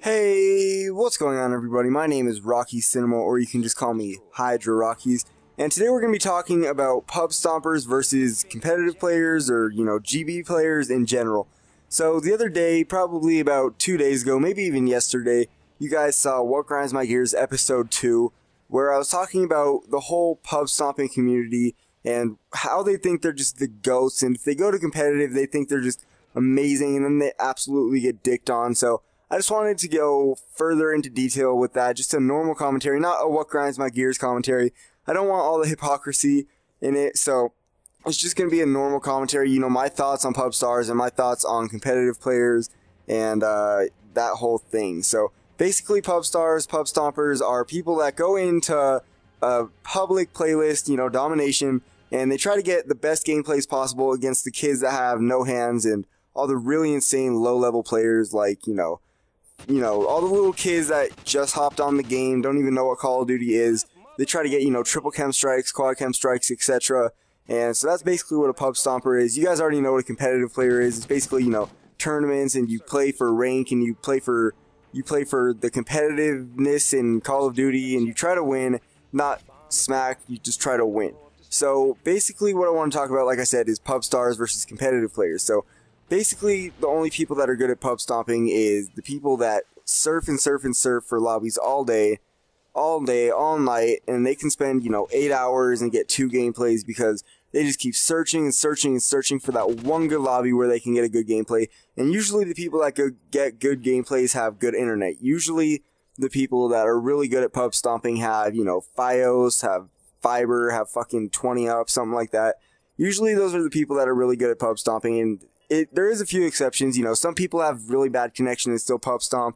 Hey, what's going on everybody? My name is Rockies.Cinema, or you can just call me Hydra Rockies. And today we're going to be talking about Pubstompers versus competitive players, or, GB players in general. So the other day, probably about 2 days ago, maybe even yesterday, you guys saw What Grinds My Gears episode 2, where I was talking about the whole pub stomping community and how they think they're just the goats, and if they go to competitive, they think they're just amazing, and then they absolutely get dicked on. So I just wanted to go further into detail with that, just a normal commentary, not a What Grinds My Gears commentary. I don't want all the hypocrisy in it, so it's just going to be a normal commentary, my thoughts on pub stars and my thoughts on competitive players and that whole thing. So basically pub stars, pub stompers are people that go into a public playlist, domination, and they try to get the best gameplays possible against the kids that have no hands and all the really insane low-level players like, all the little kids that just hopped on the game, don't even know what Call of Duty is. They try to get, triple chem strikes, quad chem strikes, etc. And so that's basically what a pub stomper is. You guys already know what a competitive player is. It's basically, tournaments, and you play for rank, and you play for the competitiveness in Call of Duty, and you try to win, not smack, you just try to win. So basically what I want to talk about, like I said, is pub stars versus competitive players. So basically, the only people that are good at pub stomping is the people that surf and surf and surf for lobbies all day, all night, and they can spend, 8 hours and get 2 gameplays because they just keep searching and searching and searching for that one good lobby where they can get a good gameplay. And usually the people that get good gameplays have good internet. Usually the people that are really good at pub stomping have, Fios, have fiber, have fucking 20 up, something like that. Usually those are the people that are really good at pub stomping, and there is a few exceptions. Some people have really bad connection and still pub stomp,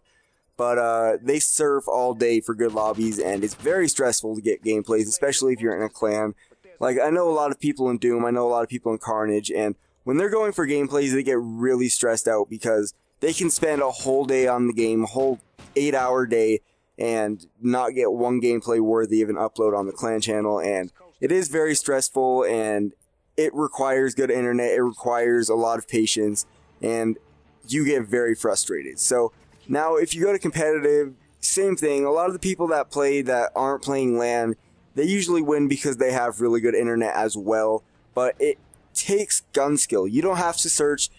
but they surf all day for good lobbies, and it's very stressful to get gameplays, especially if you're in a clan. Like, I know a lot of people in Doom, I know a lot of people in Carnage, and when they're going for gameplays, they get really stressed out because they can spend a whole day on the game, a whole 8-hour day, and not get one gameplay worthy of an upload on the clan channel, and it is very stressful, and it requires good internet, it requires a lot of patience, and you get very frustrated. So now if you go to competitive, same thing. A lot of the people that play that aren't playing LAN, they usually win because they have really good internet as well, but it takes gun skill. You don't have to search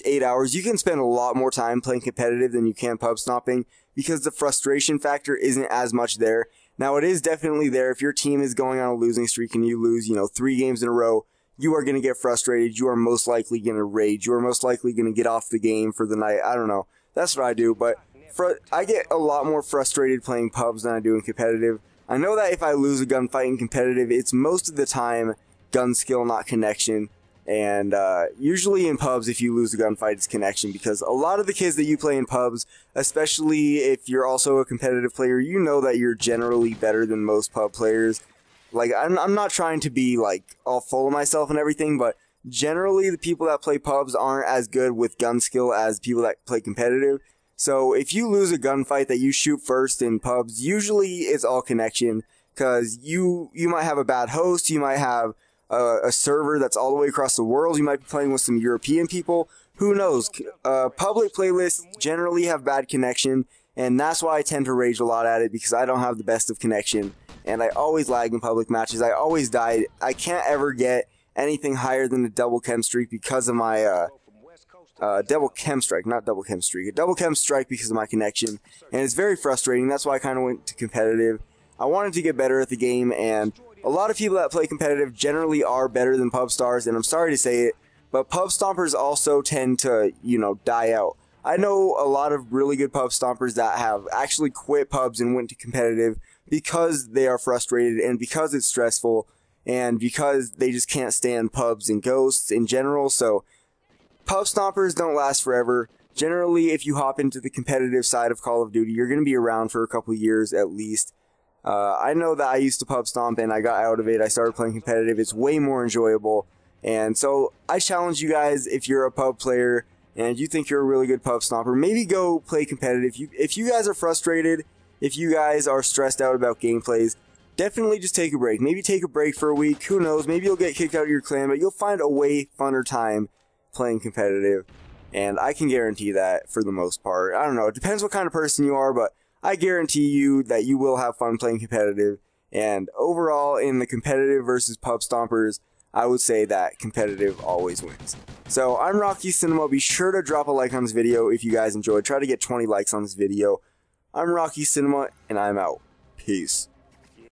8 hours. You can spend a lot more time playing competitive than you can pub stomping because the frustration factor isn't as much there. Now, it is definitely there. If your team is going on a losing streak and you lose, 3 games in a row, you are going to get frustrated. You are most likely going to rage. You are most likely going to get off the game for the night. I don't know. That's what I do, but I get a lot more frustrated playing pubs than I do in competitive. I know that if I lose a gunfight in competitive, it's most of the time gun skill, not connection. And usually in pubs, if you lose a gunfight, it's connection, because a lot of the kids that you play in pubs, especially if you're also a competitive player, you know that you're generally better than most pub players. Like, I'm not trying to be, like, all full of myself and everything, but generally the people that play pubs aren't as good with gun skill as people that play competitive. So if you lose a gunfight that you shoot first in pubs, usually it's all connection, because you might have a bad host, you might have a server that's all the way across the world, you might be playing with some European people, who knows. Public playlists generally have bad connection, and that's why I tend to rage a lot at it, because I don't have the best of connection, and I always lag in public matches. I always die. I can't ever get anything higher than a double chem streak because of my double chem strike, not double chem streak. A double chem strike because of my connection, and it's very frustrating. That's why I kind of went to competitive. I wanted to get better at the game, and a lot of people that play competitive generally are better than pub stars, and I'm sorry to say it, but pub stompers also tend to, die out. I know a lot of really good pub stompers that have actually quit pubs and went to competitive because they are frustrated, and because it's stressful, and because they just can't stand pubs and ghosts in general. So pub stompers don't last forever. Generally, if you hop into the competitive side of Call of Duty, you're going to be around for a couple years at least. I know that I used to pub stomp and I got out of it. I started playing competitive. It's way more enjoyable. And so I challenge you guys, if you're a pub player and you think you're a really good pub stomper, maybe go play competitive. If you guys are frustrated, if you guys are stressed out about gameplays, definitely just take a break. Maybe take a break for a week. Who knows? Maybe you'll get kicked out of your clan, but you'll find a way funner time playing competitive. and I can guarantee that for the most part. I don't know, it depends what kind of person you are, but I guarantee you that you will have fun playing competitive. And overall, in the competitive versus pub stompers, I would say that competitive always wins. So I'm Rockies.Cinema. Be sure to drop a like on this video if you guys enjoyed. Try to get 20 likes on this video. I'm Rockies.Cinema, and I'm out. Peace.